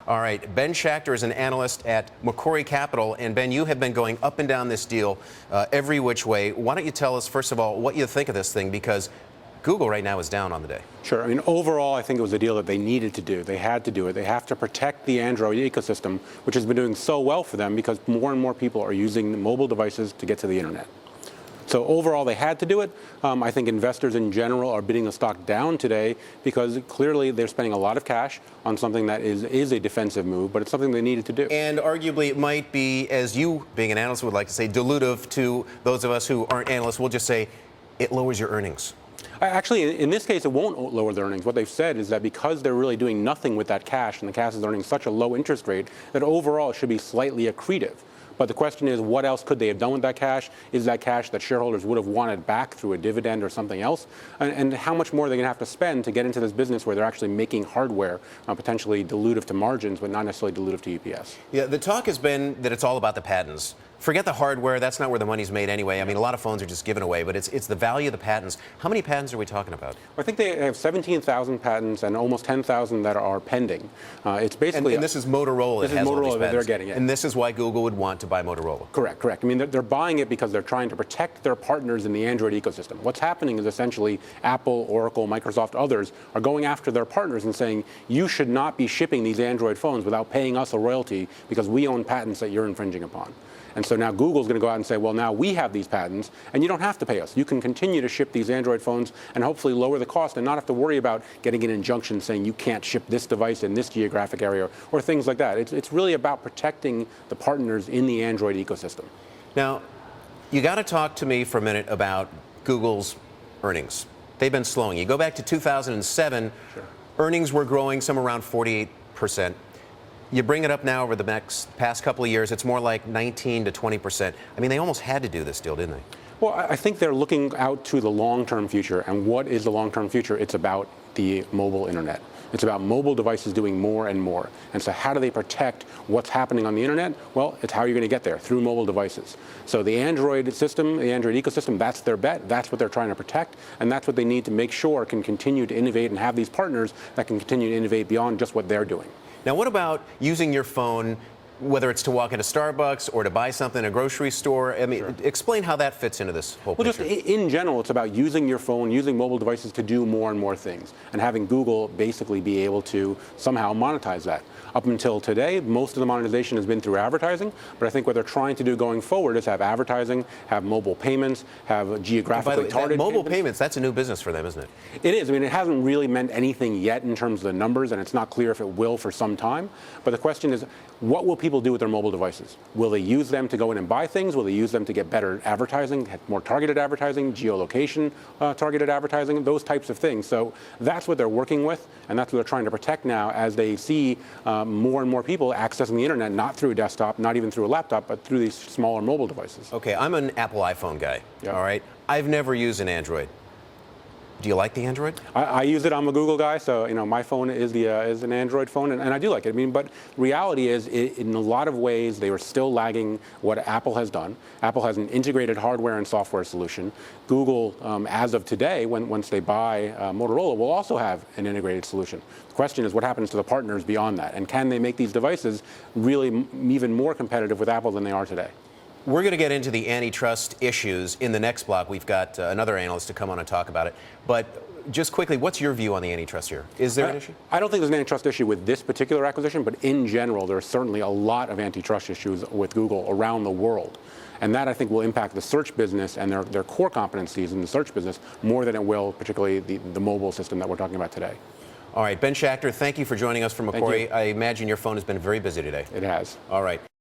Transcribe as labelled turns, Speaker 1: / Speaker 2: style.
Speaker 1: All right, Ben Schachter is an analyst at Macquarie Capital. And Ben, you have been going up and down this deal every which way. Why don't you tell us, first of all, what you think of this thing? Because Google right now is down on the day.
Speaker 2: Sure. I mean, overall, I think it was a deal that they needed to do. They had to do it. They have to protect the Android ecosystem, which has been doing so well for them because more and more people are using mobile devices to get to the internet. So overall, they had to do it. I think investors in general are bidding the stock down today because clearly they're spending a lot of cash on something that is a defensive move, but it's something they needed to do.
Speaker 1: And arguably it might be, as you being an analyst would like to say, dilutive to those of us who aren't analysts. We'll just say it lowers your earnings.
Speaker 2: Actually, in this case, it won't lower their earnings. What they've said is that because they're really doing nothing with that cash and the cash is earning such a low interest rate, that overall it should be slightly accretive. But the question is, what else could they have done with that cash? Is that cash that shareholders would have wanted back through a dividend or something else? And how much more are they going to have to spend to get into this business where they're actually making hardware potentially dilutive to margins, but not necessarily dilutive to EPS?
Speaker 1: Yeah, the talk has been that it's all about the patents. Forget the hardware. That's not where the money's made anyway. I mean, a lot of phones are just given away, but it's the value of the patents. How many patents are we talking about?
Speaker 2: I think they have 17,000 patents and almost 10,000 that are pending. It's basically...
Speaker 1: And this is Motorola.
Speaker 2: This is Motorola that they're getting it.
Speaker 1: And this is why Google would want to buy Motorola.
Speaker 2: Correct, correct. I mean, they're buying it because they're trying to protect their partners in the Android ecosystem. What's happening is essentially Apple, Oracle, Microsoft, others are going after their partners and saying, you should not be shipping these Android phones without paying us a royalty because we own patents that you're infringing upon. And so now Google's going to go out and say, well, now we have these patents, and you don't have to pay us. You can continue to ship these Android phones and hopefully lower the cost and not have to worry about getting an injunction saying you can't ship this device in this geographic area or things like that. It's really about protecting the partners in the Android ecosystem.
Speaker 1: Now, you got to talk to me for a minute about Google's earnings. They've been slowing. You go back to 2007,
Speaker 2: Sure.
Speaker 1: Earnings were growing somewhere around 48%. You bring it up now over the past couple of years, it's more like 19 to 20%. I mean, they almost had to do this deal, didn't they?
Speaker 2: Well, I think they're looking out to the long-term future. And what is the long-term future? It's about the mobile internet. It's about mobile devices doing more and more. And so how do they protect what's happening on the internet? Well, it's how you're going to get there, through mobile devices. So the Android system, the Android ecosystem, that's their bet. That's what they're trying to protect. And that's what they need to make sure can continue to innovate and have these partners that can continue to innovate beyond just what they're doing.
Speaker 1: Now, what about using your phone, whether it's to walk into Starbucks or to buy something in a grocery store? I mean,
Speaker 2: Sure.
Speaker 1: Explain how that fits into this whole picture.
Speaker 2: Well, just in general, it's about using your phone, using mobile devices to do more and more things, and having Google basically be able to somehow monetize that. Up until today, most of the monetization has been through advertising, but I think what they're trying to do going forward is have advertising, have mobile payments, have geographically targeted
Speaker 1: mobile payments, that's a new business for them, isn't it?
Speaker 2: It is. I mean, it hasn't really meant anything yet in terms of the numbers, and it's not clear if it will for some time. But the question is, what will people do with their mobile devices? Will they use them to go in and buy things? Will they use them to get better advertising, more targeted advertising, geolocation targeted advertising, those types of things? So that's what they're working with, and that's what they're trying to protect now as they see more and more people accessing the internet, not through a desktop, not even through a laptop, but through these smaller mobile devices.
Speaker 1: Okay, I'm an Apple iPhone guy,
Speaker 2: Yeah.
Speaker 1: all right? I've never used an Android. Do you like the Android?
Speaker 2: I use it. I'm a Google guy, so my phone is an Android phone, and I do like it. I mean, but reality is, in a lot of ways, they are still lagging what Apple has done. Apple has an integrated hardware and software solution. Google, as of today, once they buy Motorola, will also have an integrated solution. The question is, what happens to the partners beyond that, and can they make these devices really even more competitive with Apple than they are today?
Speaker 1: We're going to get into the antitrust issues in the next block. We've got another analyst to come on and talk about it. But just quickly, what's your view on the antitrust here? Is there an issue?
Speaker 2: I don't think there's an antitrust issue with this particular acquisition, but in general, there are certainly a lot of antitrust issues with Google around the world. And that, I think, will impact the search business and their core competencies in the search business more than it will particularly the mobile system that we're talking about today.
Speaker 1: All right, Ben Schachter, thank you for joining us from Macquarie. I imagine your phone has been very busy today.
Speaker 2: It has.
Speaker 1: All right.